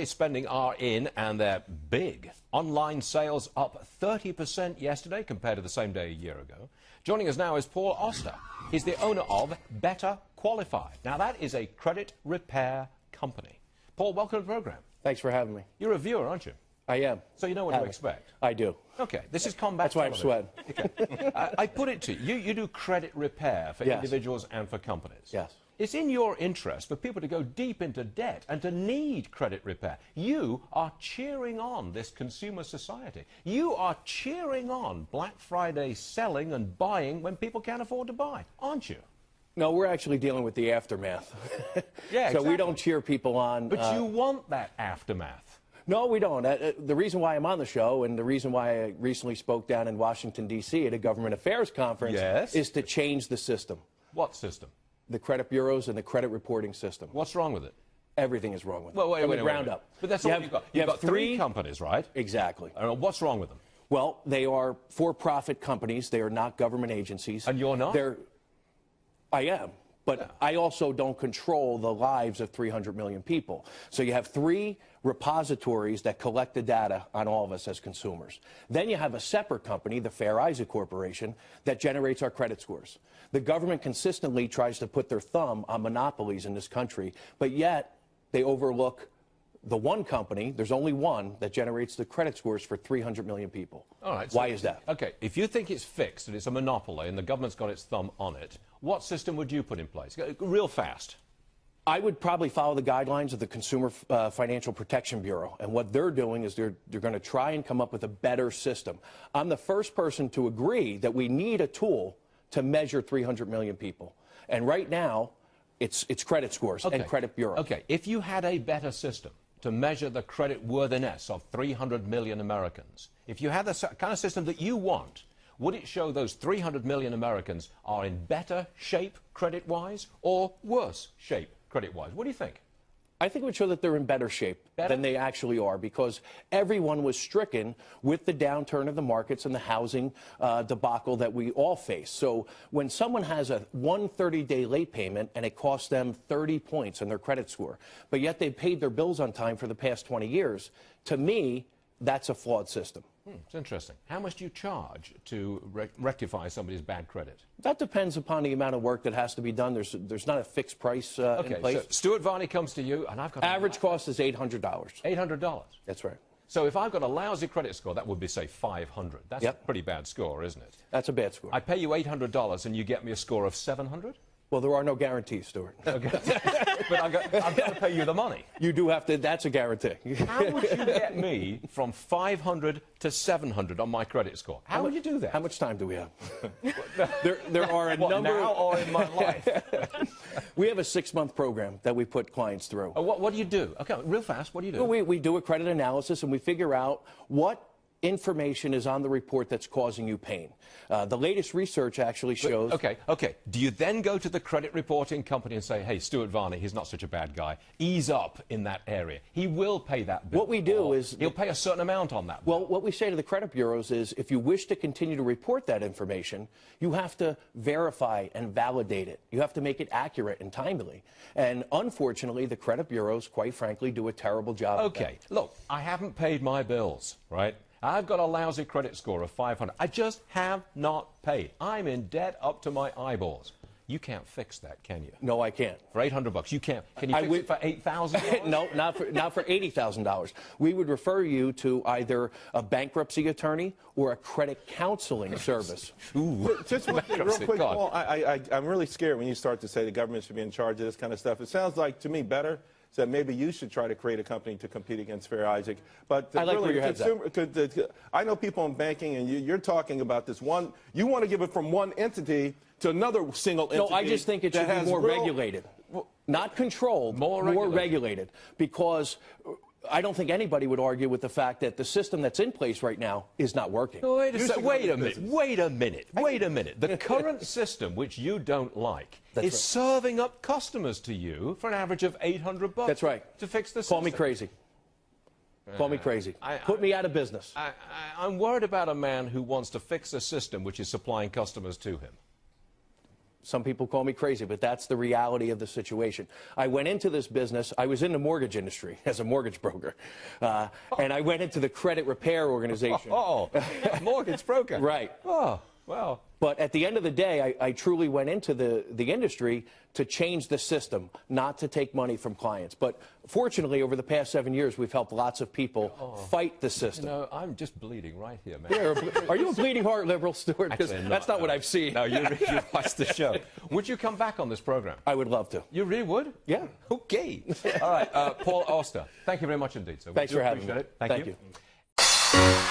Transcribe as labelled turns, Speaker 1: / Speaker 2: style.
Speaker 1: holiday spending are in, and they're big. Online sales up 30% yesterday compared to the same day a year ago. Joining us now is Paul Oster. He's the owner of Better Qualified. Now, that is a credit repair company. Paul, welcome to the program.
Speaker 2: Thanks for having me.
Speaker 1: You're a viewer, aren't you?
Speaker 2: I am.
Speaker 1: So you know what to expect?
Speaker 2: I do.
Speaker 1: Okay, this is combat
Speaker 2: That's why I'm sweating.
Speaker 1: Okay. I put it to you, you do credit repair for individuals and for companies.
Speaker 2: Yes.
Speaker 1: It's in your interest for people to go deep into debt and to need credit repair. You are cheering on this consumer society. You are cheering on Black Friday selling and buying when people can't afford to buy, aren't you?
Speaker 2: No, we're actually dealing with the aftermath.
Speaker 1: Yeah,
Speaker 2: so
Speaker 1: exactly.
Speaker 2: we don't cheer people on.
Speaker 1: But you want that aftermath.
Speaker 2: No, we don't. The reason why I'm on the show and the reason why I recently spoke down in Washington, D.C. at a government affairs conference is to change the system.
Speaker 1: What system?
Speaker 2: The credit bureaus and the credit reporting system.
Speaker 1: What's wrong with it?
Speaker 2: Everything is wrong with it.
Speaker 1: Well, wait,
Speaker 2: From the ground up.
Speaker 1: But that's all you've got. You've got three companies, right?
Speaker 2: Exactly.
Speaker 1: What's wrong with them?
Speaker 2: Well, they are for-profit companies. They are not government agencies.
Speaker 1: And you're not?
Speaker 2: I am. But I also don't control the lives of 300 million people. So you have three repositories that collect the data on all of us as consumers. Then you have a separate company, the Fair Isaac Corporation, that generates our credit scores. The government consistently tries to put their thumb on monopolies in this country, but yet they overlook the one company, there's only one, that generates the credit scores for 300 million people.
Speaker 1: All right.
Speaker 2: Why is that?
Speaker 1: Okay, if you think it's fixed and it's a monopoly and the government's got its thumb on it, what system would you put in place? Real fast.
Speaker 2: I would probably follow the guidelines of the Consumer Financial Protection Bureau. And what they're doing is they're going to try and come up with a better system. I'm the first person to agree that we need a tool to measure 300 million people. And right now, it's credit scores and credit bureau.
Speaker 1: Okay, if you had a better system to measure the credit worthiness of 300 million Americans, if you had the kind of system that you want, would it show those 300 million Americans are in better shape credit-wise or worse shape credit-wise? What do you think?
Speaker 2: I think it would show that they're in better shape than they actually are, because everyone was stricken with the downturn of the markets and the housing debacle that we all face. So when someone has a 130-day late payment and it costs them 30 points in their credit score, but yet they paid their bills on time for the past 20 years, to me, that's a flawed system.
Speaker 1: It's interesting. How much do you charge to rectify somebody's bad credit?
Speaker 2: That depends upon the amount of work that has to be done. There's not a fixed price in place.
Speaker 1: So Stuart Varney comes to you, and I've got
Speaker 2: average cost is $800.
Speaker 1: $800.
Speaker 2: That's right.
Speaker 1: So if I've got a lousy credit score, that would be, say, 500. That's a pretty bad score, isn't it?
Speaker 2: That's a bad score.
Speaker 1: I pay you $800, and you get me a score of 700?
Speaker 2: Well, there are no guarantees, Stuart.
Speaker 1: Okay. But I've got to pay you the money.
Speaker 2: You do have to. That's a guarantee.
Speaker 1: How would you get me from 500 to 700 on my credit score? How would you do that?
Speaker 2: How much time do we have? there are a number.
Speaker 1: Now or in my life?
Speaker 2: We have a 6-month program that we put clients through.
Speaker 1: What do you do? Okay, real fast. What do you do?
Speaker 2: Well, we do a credit analysis and we figure out what information is on the report that's causing you pain. The latest research actually shows...
Speaker 1: Okay. Do you then go to the credit reporting company and say, hey, Stuart Varney, he's not such a bad guy. Ease up in that area. He will pay that bill.
Speaker 2: What we do is...
Speaker 1: He'll pay a certain amount on that bill.
Speaker 2: Well, what we say to the credit bureaus is if you wish to continue to report that information, you have to verify and validate it. You have to make it accurate and timely. And unfortunately, the credit bureaus, quite frankly, do a terrible job of that.
Speaker 1: Okay, look, I haven't paid my bills, right? I've got a lousy credit score of 500. I just have not paid. I'm in debt up to my eyeballs. You can't fix that, can you?
Speaker 2: No, I can't.
Speaker 1: For $800, you can't. Can you fix it for $8,000?
Speaker 2: No, not for $80,000. We would refer you to either a bankruptcy attorney or a credit counseling service.
Speaker 1: Ooh.
Speaker 3: Just real quick, Paul, I'm really scared when you start to say the government should be in charge of this kind of stuff. It sounds like, to me, better that maybe you should try to create a company to compete against Fair Isaac. But
Speaker 2: I like where your head's at.
Speaker 3: I know people in banking, and you're talking about this one. You want to give it from one entity to another single entity.
Speaker 2: No, I just think it should be more regulated. Not controlled, more regulated. Because I don't think anybody would argue with the fact that the system that's in place right now is not working.
Speaker 1: No, wait a minute. The current system, which you don't like, is serving up customers to you for an average of $800.
Speaker 2: That's right.
Speaker 1: To fix the system.
Speaker 2: Call me crazy. Call me crazy. Put me out of business.
Speaker 1: I'm worried about a man who wants to fix a system which is supplying customers to him.
Speaker 2: Some people call me crazy, but that's the reality of the situation. I went into this business. I was in the mortgage industry as a mortgage broker. And I went into the credit repair organization.
Speaker 1: Oh, mortgage broker.
Speaker 2: Right.
Speaker 1: Oh, well.
Speaker 2: But at the end of the day, I truly went into the industry to change the system, not to take money from clients. But fortunately, over the past 7 years, we've helped lots of people fight the system.
Speaker 1: You know, I'm just bleeding right here, man.
Speaker 2: Yeah, are you a bleeding heart liberal, Stuart? Because that's not what I've seen.
Speaker 1: No, you watched the show. Would you come back on this program?
Speaker 2: I would love to.
Speaker 1: You really would?
Speaker 2: Yeah.
Speaker 1: Okay. All right, Paul Oster, thank you very much indeed. So
Speaker 2: Thanks for having me.
Speaker 1: Appreciate it.
Speaker 2: Thank you.